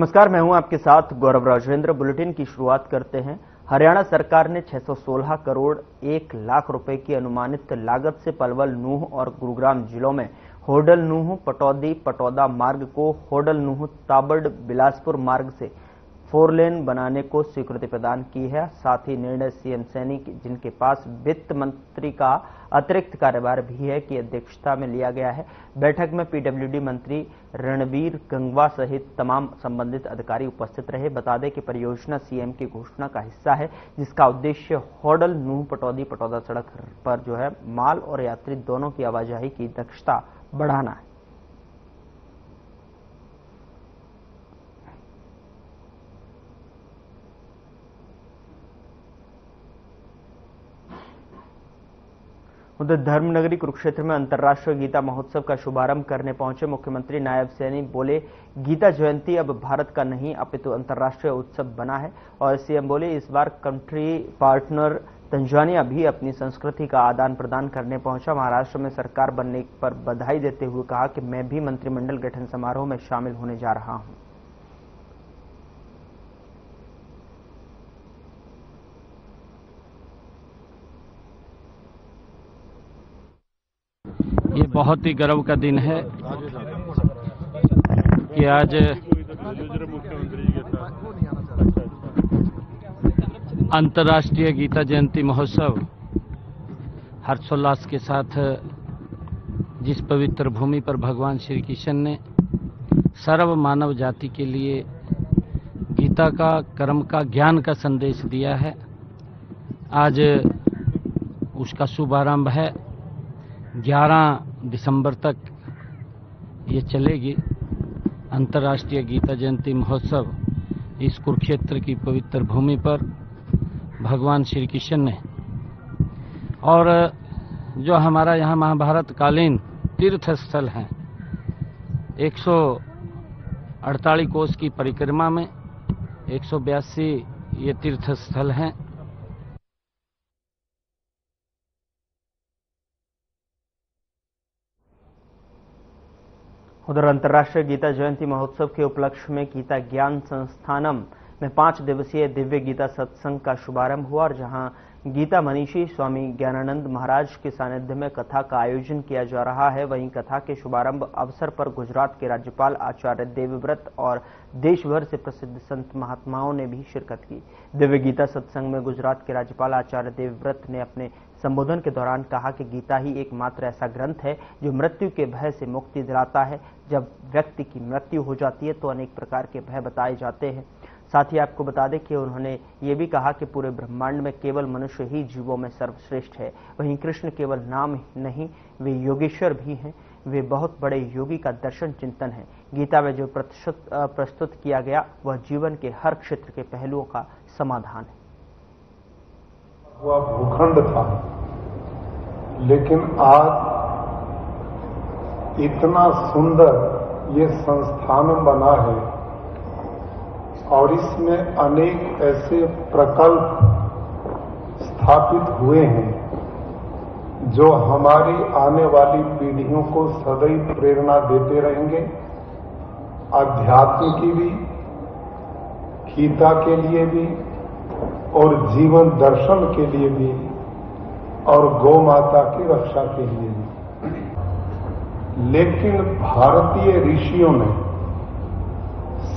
नमस्कार, मैं हूं आपके साथ गौरव राजेंद्र। बुलेटिन की शुरुआत करते हैं। हरियाणा सरकार ने 616 करोड़ 1 लाख रुपए की अनुमानित लागत से पलवल, नूंह और गुरुग्राम जिलों में होडल नूंह पटौदी पटौदा मार्ग को होडल नूंह ताबड़ बिलासपुर मार्ग से 4 लेन बनाने को स्वीकृति प्रदान की है। साथ ही निर्णय सीएम सैनी जिनके पास वित्त मंत्री का अतिरिक्त कार्यभार भी है की अध्यक्षता में लिया गया है। बैठक में पीडब्ल्यूडी मंत्री रणबीर गंगवा सहित तमाम संबंधित अधिकारी उपस्थित रहे। बता दें कि परियोजना सीएम की घोषणा का हिस्सा है, जिसका उद्देश्य होडल नूंह पटौदी पटौदा सड़क पर जो है माल और यात्री दोनों की आवाजाही की दक्षता बढ़ाना है। उधर धर्मनगरी कुरुक्षेत्र में अंतर्राष्ट्रीय गीता महोत्सव का शुभारंभ करने पहुंचे मुख्यमंत्री नायब सैनी बोले, गीता जयंती अब भारत का नहीं अपितु अंतर्राष्ट्रीय उत्सव बना है। और सीएम बोले, इस बार कंट्री पार्टनर तंजानिया भी अपनी संस्कृति का आदान प्रदान करने पहुंचा। महाराष्ट्र में सरकार बनने पर बधाई देते हुए कहा कि मैं भी मंत्रिमंडल गठन समारोह में शामिल होने जा रहा हूं। ये बहुत ही गर्व का दिन है कि आज अंतर्राष्ट्रीय गीता जयंती महोत्सव हर्षोल्लास के साथ जिस पवित्र भूमि पर भगवान श्री कृष्ण ने सर्व मानव जाति के लिए गीता का, कर्म का, ज्ञान का संदेश दिया है, आज उसका शुभारंभ है। 11 दिसंबर तक ये चलेगी अंतर्राष्ट्रीय गीता जयंती महोत्सव। इस कुरुक्षेत्र की पवित्र भूमि पर भगवान श्री कृष्ण ने और जो हमारा यहाँ महाभारत कालीन तीर्थ स्थल हैं, 148 कोस की परिक्रमा में 182 ये तीर्थ स्थल हैं। उधर अंतर्राष्ट्रीय गीता जयंती महोत्सव के उपलक्ष्य में गीता ज्ञान संस्थानम में 5 दिवसीय दिव्य गीता सत्संग का शुभारंभ हुआ और जहां गीता मनीषी स्वामी ज्ञानानंद महाराज के सानिध्य में कथा का आयोजन किया जा रहा है। वहीं कथा के शुभारंभ अवसर पर गुजरात के राज्यपाल आचार्य देवव्रत और देश भर से प्रसिद्ध संत महात्माओं ने भी शिरकत की। दिव्य गीता सत्संग में गुजरात के राज्यपाल आचार्य देवव्रत ने अपने संबोधन के दौरान कहा कि गीता ही एकमात्र ऐसा ग्रंथ है जो मृत्यु के भय से मुक्ति दिलाता है। जब व्यक्ति की मृत्यु हो जाती है तो अनेक प्रकार के भय बताए जाते हैं। साथ ही आपको बता दें कि उन्होंने ये भी कहा कि पूरे ब्रह्मांड में केवल मनुष्य ही जीवों में सर्वश्रेष्ठ है। वहीं कृष्ण केवल नाम ही नहीं, वे योगेश्वर भी हैं। वे बहुत बड़े योगी का दर्शन चिंतन है। गीता में जो प्रस्तुत किया गया वह जीवन के हर क्षेत्र के पहलुओं का समाधान है। वह भूखंड था, लेकिन आज इतना सुंदर ये संस्थान बना है और इसमें अनेक ऐसे प्रकल्प स्थापित हुए हैं जो हमारी आने वाली पीढ़ियों को सदैव प्रेरणा देते रहेंगे। अध्यात्म की भी, गीता के लिए भी और जीवन दर्शन के लिए भी और गौ माता की रक्षा के लिए भी। लेकिन भारतीय ऋषियों ने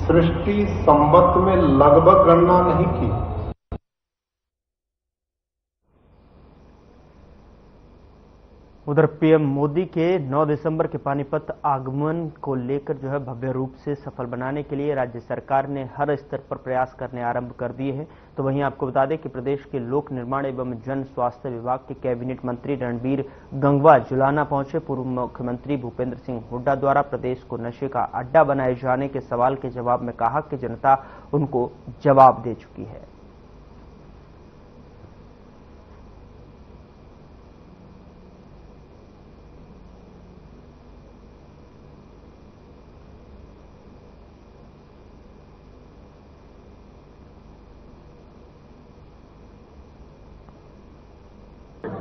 सृष्टि संबत में लगभग गणना नहीं की। उधर पीएम मोदी के 9 दिसंबर के पानीपत आगमन को लेकर जो है भव्य रूप से सफल बनाने के लिए राज्य सरकार ने हर स्तर पर प्रयास करने आरंभ कर दिए हैं। तो वहीं आपको बता दें कि प्रदेश के लोक निर्माण एवं जन स्वास्थ्य विभाग के कैबिनेट मंत्री रणबीर गंगवा जुलाना पहुंचे। पूर्व मुख्यमंत्री भूपेंद्र सिंह हुड्डा द्वारा प्रदेश को नशे का अड्डा बनाए जाने के सवाल के जवाब में कहा कि जनता उनको जवाब दे चुकी है।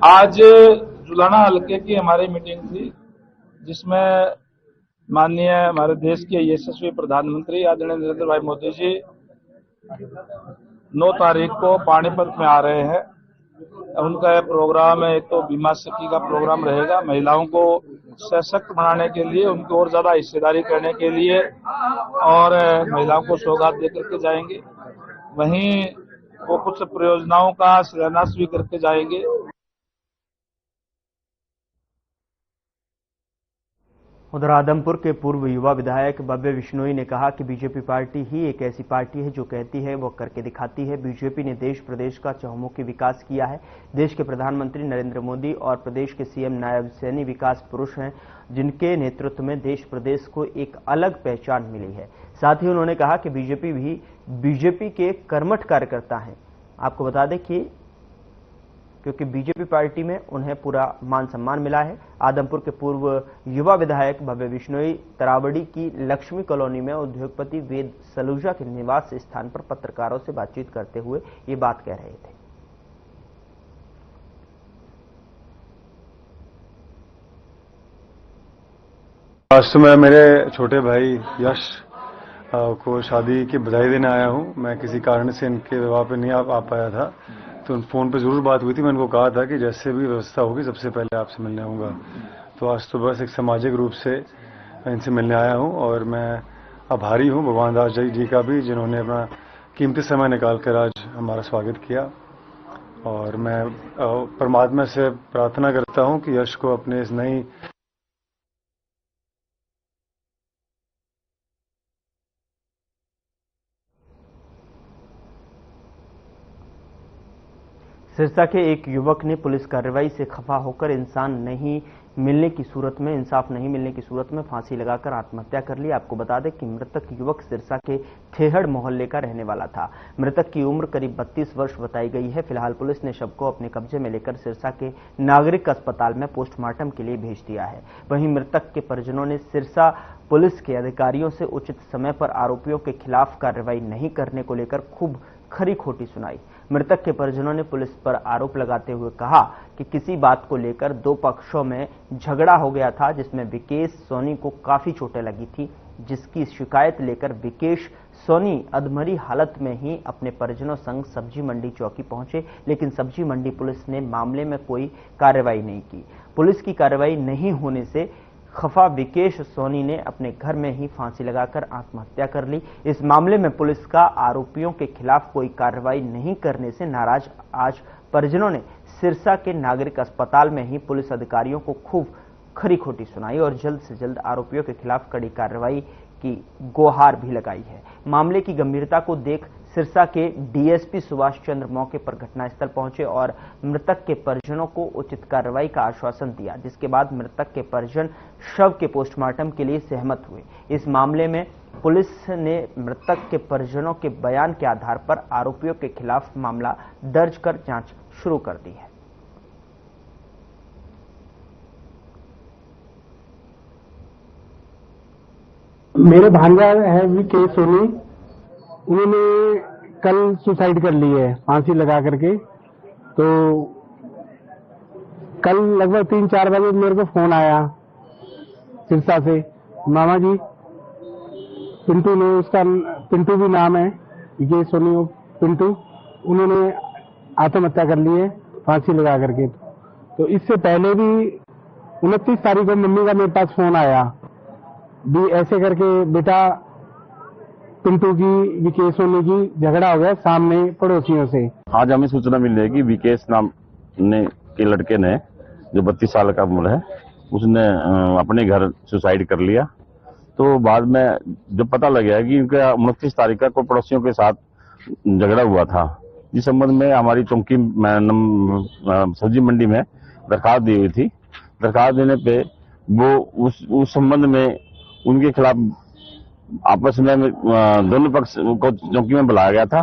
आज जुलाना हल्के की हमारी मीटिंग थी, जिसमें माननीय हमारे देश के यशस्वी प्रधानमंत्री आदरणीय नरेंद्र भाई मोदी जी 9 तारीख को पानीपत में आ रहे हैं। उनका यह प्रोग्राम है, एक तो बीमा सखी का प्रोग्राम रहेगा, महिलाओं को सशक्त बनाने के लिए, उनको और ज्यादा हिस्सेदारी करने के लिए, और महिलाओं को सौगात देकर के जाएंगे। वहीं वो कुछ परियोजनाओं का शिलान्यास भी करके जाएंगे। उधर आदमपुर के पूर्व युवा विधायक भव्य बिश्नोई ने कहा कि बीजेपी पार्टी ही एक ऐसी पार्टी है जो कहती है वो करके दिखाती है। बीजेपी ने देश प्रदेश का चहुमुखी विकास किया है। देश के प्रधानमंत्री नरेंद्र मोदी और प्रदेश के सीएम नायब सैनी विकास पुरुष हैं, जिनके नेतृत्व में देश प्रदेश को एक अलग पहचान मिली है। साथ ही उन्होंने कहा कि बीजेपी भी बीजेपी के कर्मठ कार्यकर्ता हैं। आपको बता दें कि क्योंकि बीजेपी पार्टी में उन्हें पूरा मान सम्मान मिला है। आदमपुर के पूर्व युवा विधायक भव्य बिश्नोई तरावड़ी की लक्ष्मी कॉलोनी में उद्योगपति वेद सलूजा के निवास स्थान पर पत्रकारों से बातचीत करते हुए ये बात कह रहे थे। आज तो मैं मेरे छोटे भाई यश को शादी की बधाई देने आया हूं। मैं किसी कारण से इनके विवाह पे नहीं आ पाया था, तो फोन पे जरूर बात हुई थी। मैंने उनको कहा था कि जैसे भी व्यवस्था होगी सबसे पहले आपसे मिलने आऊंगा। तो आज तो बस एक सामाजिक रूप से इनसे मिलने आया हूं, और मैं आभारी हूं भगवान दास जी का भी, जिन्होंने अपना कीमती समय निकालकर आज हमारा स्वागत किया। और मैं परमात्मा से प्रार्थना करता हूं कि यश को अपने इस नई सिरसा के एक युवक ने पुलिस कार्रवाई से खफा होकर इंसाफ नहीं मिलने की सूरत में फांसी लगाकर आत्महत्या कर ली। आपको बता दें कि मृतक युवक सिरसा के थेहड़ मोहल्ले का रहने वाला था। मृतक की उम्र करीब 32 वर्ष बताई गई है। फिलहाल पुलिस ने शव को अपने कब्जे में लेकर सिरसा के नागरिक अस्पताल में पोस्टमार्टम के लिए भेज दिया है। वहीं मृतक के परिजनों ने सिरसा पुलिस के अधिकारियों से उचित समय पर आरोपियों के खिलाफ कार्रवाई नहीं करने को लेकर खूब खरी खोटी सुनाई। मृतक के परिजनों ने पुलिस पर आरोप लगाते हुए कहा कि किसी बात को लेकर दो पक्षों में झगड़ा हो गया था, जिसमें विकेश सोनी को काफी चोटें लगी थी, जिसकी शिकायत लेकर विकेश सोनी अधमरी हालत में ही अपने परिजनों संग सब्जी मंडी चौकी पहुंचे, लेकिन सब्जी मंडी पुलिस ने मामले में कोई कार्रवाई नहीं की। पुलिस की कार्रवाई नहीं होने से खफा विकेश सोनी ने अपने घर में ही फांसी लगाकर आत्महत्या कर ली। इस मामले में पुलिस का आरोपियों के खिलाफ कोई कार्रवाई नहीं करने से नाराज आज परिजनों ने सिरसा के नागरिक अस्पताल में ही पुलिस अधिकारियों को खूब खरी खोटी सुनाई और जल्द से जल्द आरोपियों के खिलाफ कड़ी कार्रवाई की गुहार भी लगाई है। मामले की गंभीरता को देख सिरसा के डीएसपी सुभाष चंद्र मौके पर घटनास्थल पहुंचे और मृतक के परिजनों को उचित कार्रवाई का आश्वासन दिया, जिसके बाद मृतक के परिजन शव के पोस्टमार्टम के लिए सहमत हुए। इस मामले में पुलिस ने मृतक के परिजनों के बयान के आधार पर आरोपियों के खिलाफ मामला दर्ज कर जांच शुरू कर दी है। मेरे भांजा है विकेश सोनी, उन्होंने कल सुसाइड कर ली है फांसी लगा करके। तो कल लगभग 3-4 बजे मेरे को फोन आया सिरसा से, मामा जी पिंटू ने, उसका पिंटू भी नाम है, विकेश सोनी पिंटू, उन्होंने आत्महत्या कर ली है फांसी लगा करके। तो इससे पहले भी 29 तारीख को मम्मी का मेरे पास फोन आया भी ऐसे करके बेटा पिंटू की विकेश सोनी की झगड़ा हो गया सामने पड़ोसियों से। आज हमें सूचना मिल रही है कि विकेश नाम के लड़के ने, जो 32 साल का उम्र है, उसने अपने घर सुसाइड कर लिया। तो बाद में जब पता लग गया कि उनका 29 तारीख का कोई पड़ोसियों के साथ झगड़ा हुआ था, जिस संबंध में हमारी चौकी सब्जी मंडी में दरखास्त दी हुई थी। दरखास्त देने पे वो उस संबंध में उनके खिलाफ आपस में दोनों पक्ष को चौकी में बुलाया गया था।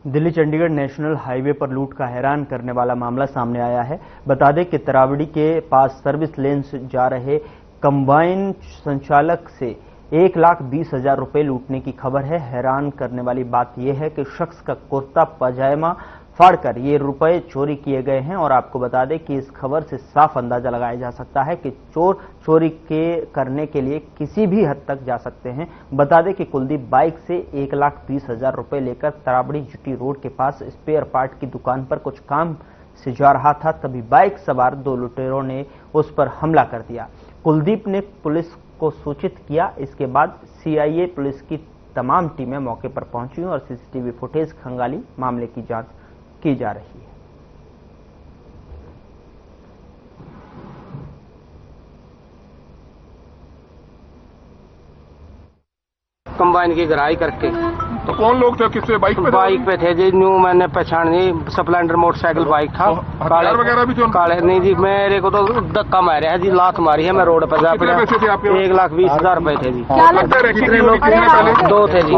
दिल्ली चंडीगढ़ नेशनल हाईवे पर लूट का हैरान करने वाला मामला सामने आया है। बता दें कि तरावड़ी के पास सर्विस लेन से जा रहे कंबाइन संचालक से 1,20,000 रुपए लूटने की खबर है। हैरान करने वाली बात यह है कि शख्स का कुर्ता पजामा फाड़कर ये रुपए चोरी किए गए हैं। और आपको बता दें कि इस खबर से साफ अंदाजा लगाया जा सकता है कि चोर चोरी करने के लिए किसी भी हद तक जा सकते हैं। बता दें कि कुलदीप बाइक से 1,20,000 रुपए लेकर तराबड़ी जीटी रोड के पास स्पेयर पार्ट की दुकान पर कुछ काम से जा रहा था, तभी बाइक सवार 2 लुटेरों ने उस पर हमला कर दिया। कुलदीप ने पुलिस को सूचित किया। इसके बाद सीआईए पुलिस की तमाम टीमें मौके पर पहुंची और सीसीटीवी फुटेज खंगाली मामले की जांच की जा रही है। कंबाइन की गराई करके। तो कौन लोग थे, किससे बाइक पे थे जी? न्यू मैंने पहचान नहीं, स्प्लेंडर मोटरसाइकिल बाइक था। काले वगैरह भी काले नहीं जी, मेरे को तो धक्का मारा है जी, लात मारी है, मैं रोड पर जा पड़ा। 1,20,000 रुपए थे जी। कितने लोग थे? 2 थे जी।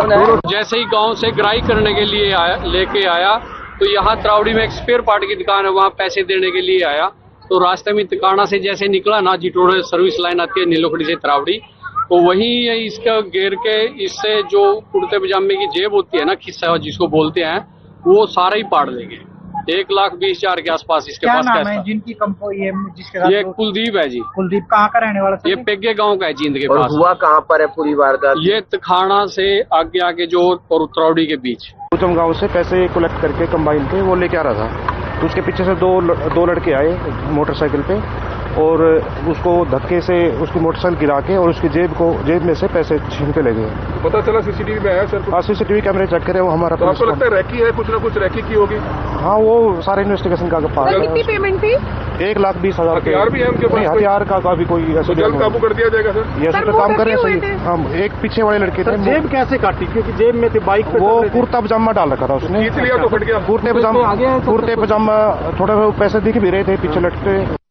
जैसे ही गांव से ग्राई करने के लिए लेके आया तो यहाँ तरावड़ी में एक स्पेयर पार्ट की दुकान है, वहाँ पैसे देने के लिए आया। तो रास्ते में तिकाना से जैसे निकला ना, जिटोड़े सर्विस लाइन आती है नीलोखड़ी से तरावड़ी, तो वहीं इसका घेर के इससे जो कुर्ते पजामे की जेब होती है ना, खिस्सा जिसको बोलते हैं, वो सारा ही पाड़ लेंगे। 1,20,000 के आसपास इसके पास नाम है जिनकी कंपो जिसके साथ? ये कुलदीप है जी। कुलदीप कहाँ का रहने वाला? ये पेगे गांव का है, जींद के पास। हुआ कहाँ पर है पूरी वारदात? ये तिखाना से आगे आगे जो और उत्तरावड़ी के बीच। उत्तम गांव से पैसे कलेक्ट करके कंबाइन पे वो लेके आ रहा था, तो उसके पीछे से दो लड़के आए मोटरसाइकिल पे और उसको धक्के से उसकी मोटरसाइकिल गिरा के और उसकी जेब में से पैसे छीन के ले गए। पता चला सीसीटीवी में है सर? हाँ, सीसीटीवी कैमरे चेक करे, वो हमारा। तो आपको लगता है रैकी है, कुछ ना कुछ रैकी की होगी? हाँ, वो सारे इन्वेस्टिगेशन का पास है। कितनी पेमेंट थी? 1,20,000। हथियार भी है उनके पास? हथियार का भी कोई ऐसे जल्द काबू कर दिया जाएगा सर? ये सर काम कर रहे हैं सही। हम एक पीछे वाले लड़के थे। जेब कैसे काटी? क्योंकि जेब में थी बाइक पे, वो कुर्ता पजामा डाल रखा था उसने, इसलिए तो फट गया। कुर्ते पजामा थोड़े पैसे दिख भी रहे थे पीछे लटके।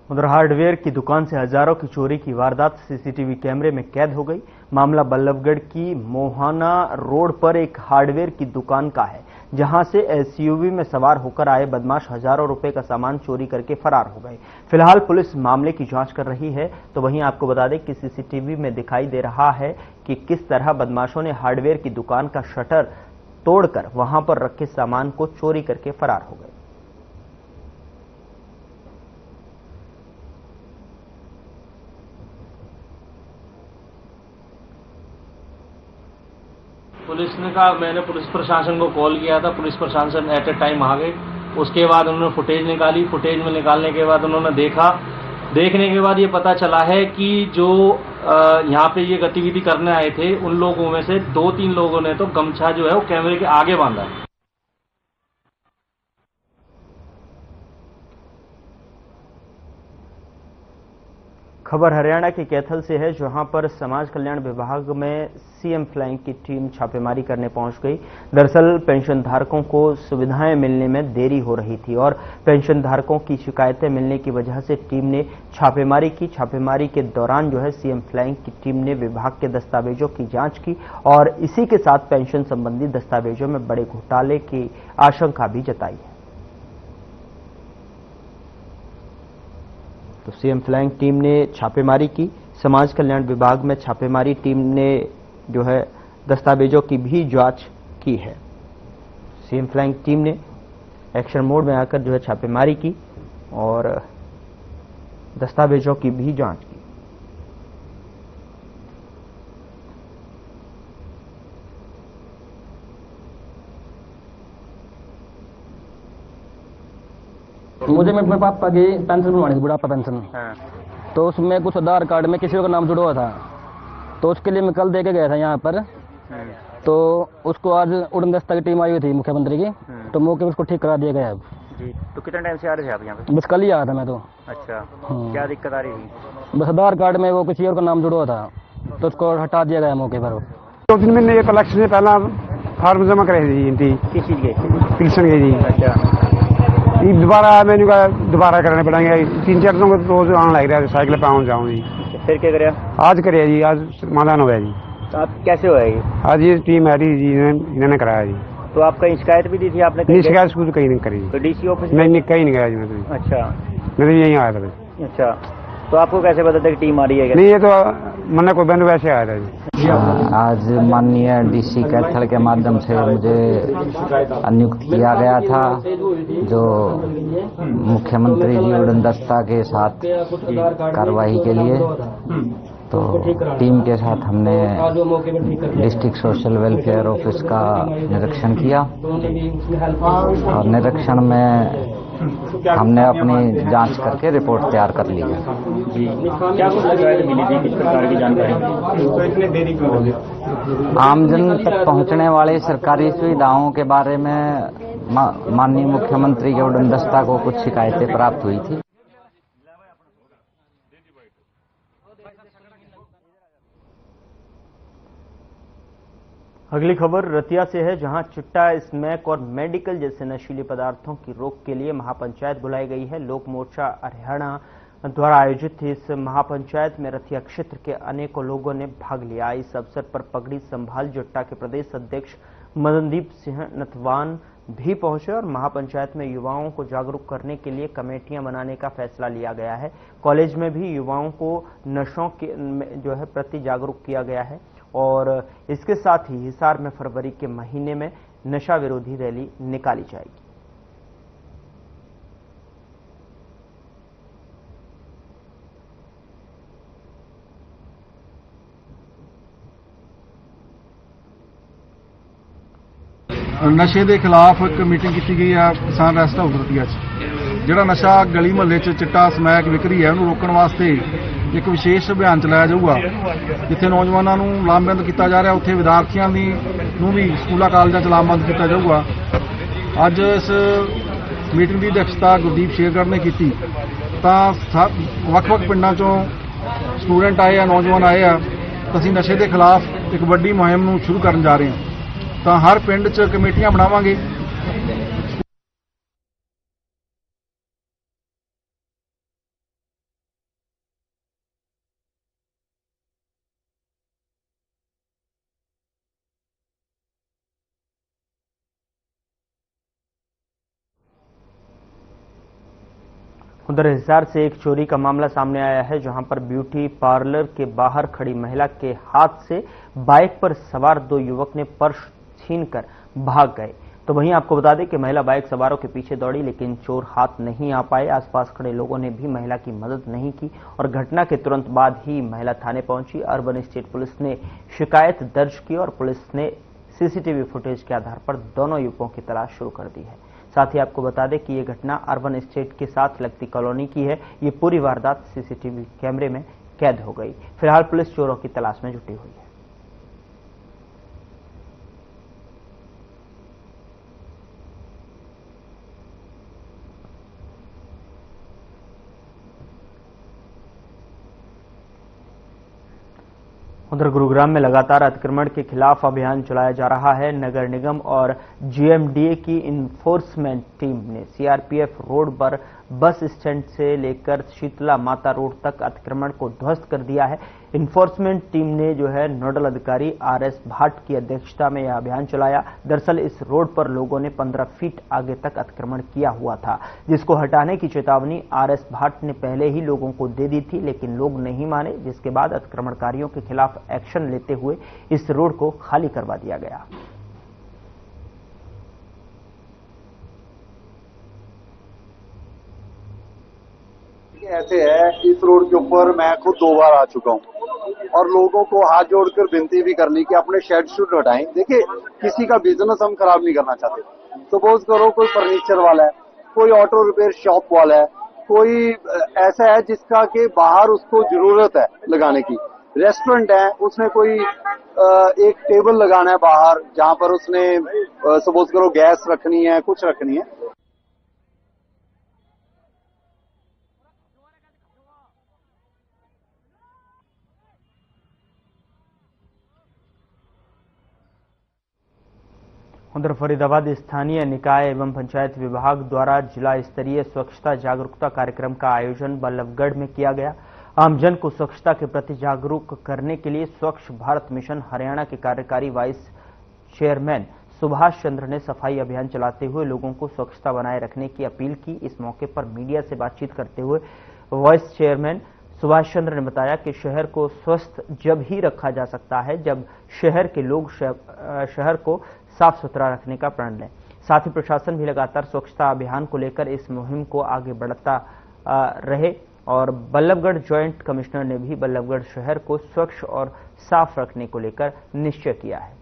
उधर हार्डवेयर की दुकान से हजारों की चोरी की वारदात सीसीटीवी कैमरे में कैद हो गई। मामला बल्लभगढ़ की मोहाना रोड पर एक हार्डवेयर की दुकान का है, जहां से एसयूवी में सवार होकर आए बदमाश हजारों रुपए का सामान चोरी करके फरार हो गए। फिलहाल पुलिस मामले की जांच कर रही है। तो वहीं आपको बता दें कि सीसीटीवी में दिखाई दे रहा है कि किस तरह बदमाशों ने हार्डवेयर की दुकान का शटर तोड़कर वहां पर रखे सामान को चोरी करके फरार हो गए। पुलिस ने कहा, मैंने पुलिस प्रशासन को कॉल किया था, पुलिस प्रशासन एट ए टाइम आ गए। उसके बाद उन्होंने फुटेज निकाली, फुटेज में निकालने के बाद उन्होंने देखने के बाद ये पता चला है कि जो यहाँ पे ये गतिविधि करने आए थे, उन लोगों में से 2-3 लोगों ने तो गमछा जो है वो कैमरे के आगे बांधा है। खबर हरियाणा के कैथल से है, जहां पर समाज कल्याण विभाग में सीएम फ्लाइंग की टीम छापेमारी करने पहुंच गई। दरअसल पेंशन धारकों को सुविधाएं मिलने में देरी हो रही थी और पेंशन धारकों की शिकायतें मिलने की वजह से टीम ने छापेमारी की। छापेमारी के दौरान जो है सीएम फ्लाइंग की टीम ने विभाग के दस्तावेजों की जांच की और इसी के साथ पेंशन संबंधी दस्तावेजों में बड़े घोटाले की आशंका भी जताई है। तो सीएम फ्लाइंग टीम ने छापेमारी की। समाज कल्याण विभाग में छापेमारी टीम ने जो है दस्तावेजों की भी जांच की है। सीएम फ्लाइंग टीम ने एक्शन मोड में आकर जो है छापेमारी की और दस्तावेजों की भी जांच की। मुझे मेरे पापा की पेंशन बनवानी थी, बुढ़ापा पेंशन। तो उसमें कुछ आधार कार्ड में किसी का नाम जुड़ा हुआ था, तो उसके लिए मैं कल दे के गया था यहाँ पर। तो उसको आज उड़न दस्ता की टीम आई हुई थी मुख्यमंत्री की, तो मौके पर उसको ठीक करा दिया गया। अब जी, तो कितने टाइम से आ रहे थे आप यहाँ पे? बस कल ही आया था मैं तो। अच्छा, क्या दिक्कत आ रही थी? बस आधार कार्ड में वो किसी और का नाम जुड़ा हुआ था, तो उसको हटा दिया गया मौके पर। 2 दिन में कलेक्शन से पहला फॉर्म जमा कराई थी। किस चीज के? पेंशन के जी। अच्छा, दोबारा मैंने कहा दोबारा करने पड़ेंगे। 3-4 दिन रोज आने लग रहा है, साइकिल पे आऊँ जाऊँ जी। फिर क्या करे? आज करे जी, आज समाधान हो गया जी। तो आप कैसे हुआ ये? आज ये टीम आ रही जी, इन्होंने कराया जी। तो आप कहीं शिकायत भी दी थी आपने? नहीं, शिकायत कुछ कहीं नहीं करी। तो डीसी ऑफिस? नहीं, कहीं नहीं गया जी मैं तो। अच्छा, मैं तो यहीं आया था बस। अच्छा, तो आपको कैसे पता था कि टीम आ रही है? नहीं, ये तो मैंने कोई बंद वैसे आया था जी। आज माननीय डीसी कैथल के माध्यम से मुझे नियुक्त किया गया था, जो मुख्यमंत्री जी उड़न दस्ता के साथ कार्रवाई के लिए। तो टीम के साथ हमने डिस्ट्रिक्ट सोशल वेलफेयर ऑफिस का निरीक्षण किया और निरीक्षण में हमने अपनी जांच करके रिपोर्ट तैयार कर ली है। क्या कुछ शिकायत मिली थी, किस प्रकार की जानकारी? आमजन तक पहुंचने वाली सरकारी सुविधाओं के बारे में माननीय मुख्यमंत्री के उड़न दस्ता को कुछ शिकायतें प्राप्त हुई थी। अगली खबर रतिया से है, जहां चिट्टा, स्मैक और मेडिकल जैसे नशीले पदार्थों की रोक के लिए महापंचायत बुलाई गई है। लोक मोर्चा हरियाणा द्वारा आयोजित इस महापंचायत में रतिया क्षेत्र के अनेकों लोगों ने भाग लिया। इस अवसर पर पगड़ी संभाल जट्टा के प्रदेश अध्यक्ष मदनदीप सिंह नथवान भी पहुंचे और महापंचायत में युवाओं को जागरूक करने के लिए कमेटियां बनाने का फैसला लिया गया है। कॉलेज में भी युवाओं को नशों के प्रति जागरूक किया गया है और इसके साथ ही हिसार में फरवरी के महीने में नशा विरोधी रैली निकाली जाएगी। नशे के खिलाफ एक मीटिंग की गई है किसान रेस्ट हाउस रतिया जिहड़ा नशा गली महल्ले चिट्टा समैक विक्री है उन्होंने रोकने वास्ते एक विशेष अभियान चलाया जाऊगा, जिथे नौजवानों लामबंद किया जा रहा, उत्थे विद्यार्थियों नूं भी स्कूलों कॉलेजों च लामबंद किया जाऊगा। अज इस मीटिंग की अध्यक्षता गुरदीप शेरगढ़ ने की, वख-वख पिंडां चों स्टूडेंट आए, नौजवान आए आ, असीं नशे के खिलाफ एक वड्डी मुहिम नूं शुरू करन जा रहे हैं। तो हर पिंड च कमेटियां बनावांगे। उधर हिसार से एक चोरी का मामला सामने आया है, जहां पर ब्यूटी पार्लर के बाहर खड़ी महिला के हाथ से बाइक पर सवार दो युवक ने पर्स छीनकर भाग गए। तो वहीं आपको बता दें कि महिला बाइक सवारों के पीछे दौड़ी, लेकिन चोर हाथ नहीं आ पाए। आसपास खड़े लोगों ने भी महिला की मदद नहीं की और घटना के तुरंत बाद ही महिला थाने पहुंची। अर्बन स्टेट पुलिस ने शिकायत दर्ज की और पुलिस ने सीसीटीवी फुटेज के आधार पर दोनों युवकों की तलाश शुरू कर दी है। साथ ही आपको बता दें कि ये घटना अर्बन स्टेट के साथ लगती कॉलोनी की है। ये पूरी वारदात सीसीटीवी कैमरे में कैद हो गई। फिलहाल पुलिस चोरों की तलाश में जुटी हुई है। उधर गुरुग्राम में लगातार अतिक्रमण के खिलाफ अभियान चलाया जा रहा है। नगर निगम और जीएमडीए की इन्फोर्समेंट टीम ने सीआरपीएफ रोड पर बस स्टैंड से लेकर शीतला माता रोड तक अतिक्रमण को ध्वस्त कर दिया है। इन्फोर्समेंट टीम ने नोडल अधिकारी आरएस भाट की अध्यक्षता में यह अभियान चलाया। दरअसल इस रोड पर लोगों ने 15 फीट आगे तक अतिक्रमण किया हुआ था, जिसको हटाने की चेतावनी आरएस भाट ने पहले ही लोगों को दे दी थी, लेकिन लोग नहीं माने, जिसके बाद अतिक्रमणकारियों के खिलाफ एक्शन लेते हुए इस रोड को खाली करवा दिया गया। ऐसे है, इस रोड के ऊपर मैं खुद 2 बार आ चुका हूँ और लोगों को हाथ जोड़कर विनती भी करनी कि अपने शेड शुड हटाएं। देखिए, किसी का बिजनेस हम खराब नहीं करना चाहते। सपोज करो कोई फर्नीचर वाला है, कोई ऑटो रिपेयर शॉप वाला है, कोई ऐसा है जिसका के बाहर उसको जरूरत है लगाने की, रेस्टोरेंट है, उसने कोई एक टेबल लगाना है बाहर जहां पर उसने सपोज करो गैस रखनी है, कुछ रखनी है। उधर फरीदाबाद स्थानीय निकाय एवं पंचायत विभाग द्वारा जिला स्तरीय स्वच्छता जागरूकता कार्यक्रम का आयोजन बल्लभगढ़ में किया गया। आमजन को स्वच्छता के प्रति जागरूक करने के लिए स्वच्छ भारत मिशन हरियाणा के कार्यकारी वाइस चेयरमैन सुभाष चंद्र ने सफाई अभियान चलाते हुए लोगों को स्वच्छता बनाए रखने की अपील की। इस मौके पर मीडिया से बातचीत करते हुए वाइस चेयरमैन सुभाष चंद्र ने बताया कि शहर को स्वस्थ जब ही रखा जा सकता है जब शहर के लोग शहर को साफ सुथरा रखने का प्रण लें। साथ ही प्रशासन भी लगातार स्वच्छता अभियान को लेकर इस मुहिम को आगे बढ़ाता रहे और बल्लभगढ़ ज्वाइंट कमिश्नर ने भी बल्लभगढ़ शहर को स्वच्छ और साफ रखने को लेकर निश्चय किया है।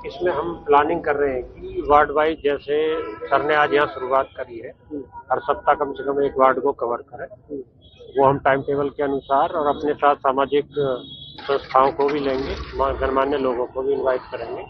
इसमें हम प्लानिंग कर रहे हैं कि वार्ड वाइज, जैसे सर ने आज यहाँ शुरुआत करी है, हर सप्ताह कम से कम एक वार्ड को कवर करें। वो हम टाइम टेबल के अनुसार और अपने साथ सामाजिक संस्थाओं को भी लेंगे, गणमान्य लोगों को भी इनवाइट करेंगे।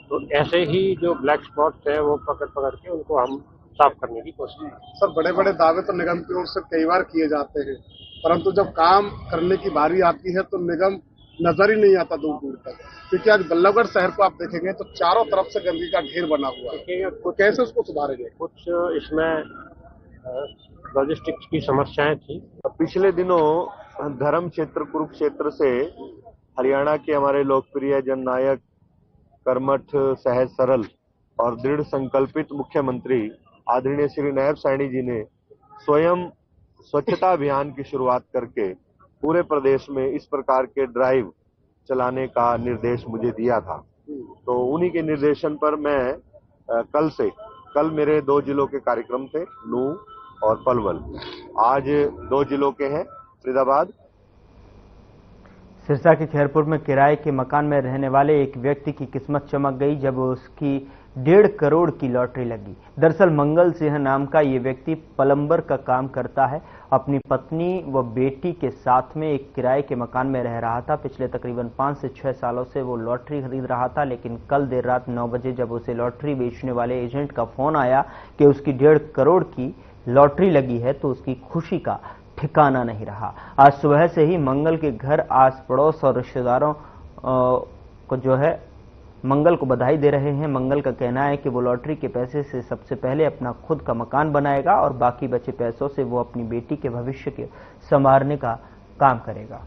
तो ऐसे ही जो ब्लैक स्पॉट्स हैं वो पकड़ के उनको हम साफ करने की कोशिश करें। सर, बड़े बड़े दावे तो निगम की ओर से कई बार किए जाते हैं, परंतु जब काम करने की बारी आती है तो निगम नजर ही नहीं आता दूर दूर तक। क्योंकि आज बल्लभगढ़ शहर को आप देखेंगे तो चारों तरफ से गंदगी का ढेर बना हुआ है, तो कैसे उसको सुधारेंगे? कुछ इसमें लॉजिस्टिक्स की समस्याएं थी। पिछले दिनों धर्म क्षेत्र कुरुक्षेत्र से हरियाणा के हमारे लोकप्रिय जननायक, कर्मठ, सहज सरल और दृढ़ संकल्पित मुख्यमंत्री आदरणीय श्री नायब साहनी जी ने स्वयं स्वच्छता अभियान की शुरुआत करके पूरे प्रदेश में इस प्रकार के ड्राइव चलाने का निर्देश मुझे दिया था। तो उन्हीं के निर्देशन पर मैं कल मेरे 2 जिलों के कार्यक्रम थे, नूंह और पलवल। आज 2 जिलों के हैं, फरीदाबाद। सिरसा के खैरपुर में किराए के मकान में रहने वाले एक व्यक्ति की किस्मत चमक गई जब उसकी 1.5 करोड़ की लॉटरी लगी। दरअसल मंगल सिंह नाम का ये व्यक्ति प्लम्बर का काम करता है। अपनी पत्नी व बेटी के साथ में एक किराए के मकान में रह रहा था। पिछले तकरीबन 5 से 6 सालों से वो लॉटरी खरीद रहा था, लेकिन कल देर रात 9 बजे जब उसे लॉटरी बेचने वाले एजेंट का फोन आया कि उसकी 1.5 करोड़ की लॉटरी लगी है तो उसकी खुशी का ठिकाना नहीं रहा। आज सुबह से ही मंगल के घर आस पड़ोस और रिश्तेदारों को जो है मंगल को बधाई दे रहे हैं। मंगल का कहना है कि वो लॉटरी के पैसे से सबसे पहले अपना खुद का मकान बनाएगा और बाकी बचे पैसों से वो अपनी बेटी के भविष्य के संवारने का काम करेगा।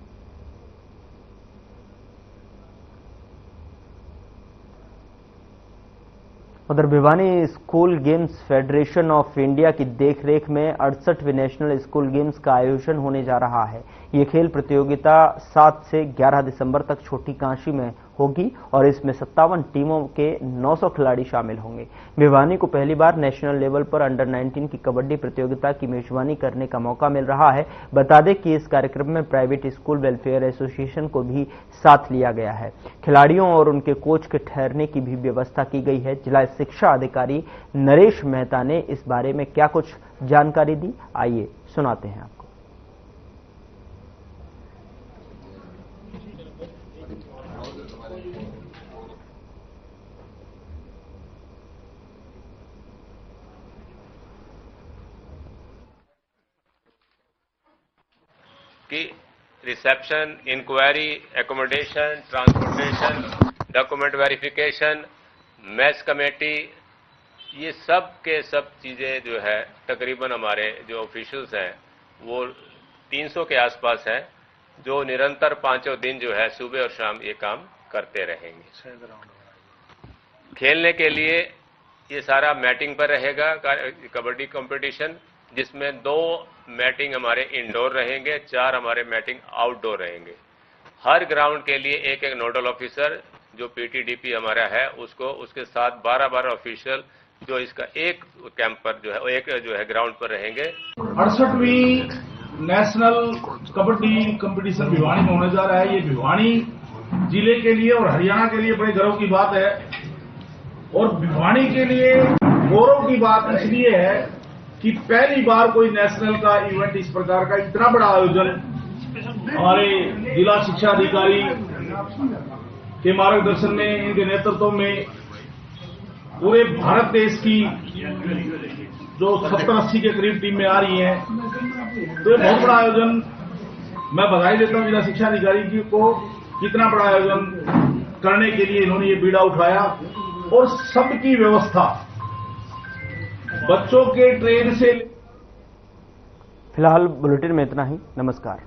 उधर Bhiwani school games federation of India की देखरेख में 68वें नेशनल स्कूल गेम्स का आयोजन होने जा रहा है। ये खेल प्रतियोगिता 7 से 11 दिसंबर तक छोटी काशी में होगी और इसमें 57 टीमों के 900 खिलाड़ी शामिल होंगे। भिवानी को पहली बार नेशनल लेवल पर अंडर 19 की कबड्डी प्रतियोगिता की मेजबानी करने का मौका मिल रहा है। बता दें कि इस कार्यक्रम में प्राइवेट स्कूल वेलफेयर एसोसिएशन को भी साथ लिया गया है। खिलाड़ियों और उनके कोच के ठहरने की भी व्यवस्था की गई है। जिला शिक्षा अधिकारी नरेश मेहता ने इस बारे में क्या कुछ जानकारी दी, आइए सुनाते हैं आपको। कि reception, enquiry, accommodation, transportation, document verification, match committee, ये सब के सब चीज़ें जो है तकरीबन हमारे जो ऑफिशियल्स हैं वो 300 के आसपास हैं, जो निरंतर 5 दिन जो है सुबह और शाम ये काम करते रहेंगे। खेलने के लिए ये सारा मैटिंग पर रहेगा कबड्डी कंपटीशन, जिसमें 2 मैटिंग हमारे इंडोर रहेंगे, 4 हमारे मैटिंग आउटडोर रहेंगे। हर ग्राउंड के लिए एक नोडल ऑफिसर जो पीटीडीपी हमारा है उसको, उसके साथ 12 ऑफिशियल जो इसका एक कैंप पर जो है एक जो है ग्राउंड पर रहेंगे। 68वीं नेशनल कबड्डी कंपटीशन भिवानी में होने जा रहा है। ये भिवानी जिले के लिए और हरियाणा के लिए बड़े गर्व की बात है और भिवानी के लिए गौरव की बात इसलिए है कि पहली बार कोई नेशनल का इवेंट इस प्रकार का इतना बड़ा आयोजन हमारे जिला शिक्षा अधिकारी के मार्गदर्शन में, इनके नेतृत्व में पूरे भारत देश की जो 70-80 के करीब टीमें आ रही हैं, तो ये बहुत बड़ा आयोजन। मैं बधाई देता हूं जिला शिक्षा अधिकारी को, कितना बड़ा आयोजन करने के लिए इन्होंने ये बीड़ा उठाया और सबकी व्यवस्था बच्चों के ट्रेन से। फिलहाल बुलेटिन में इतना ही। नमस्कार।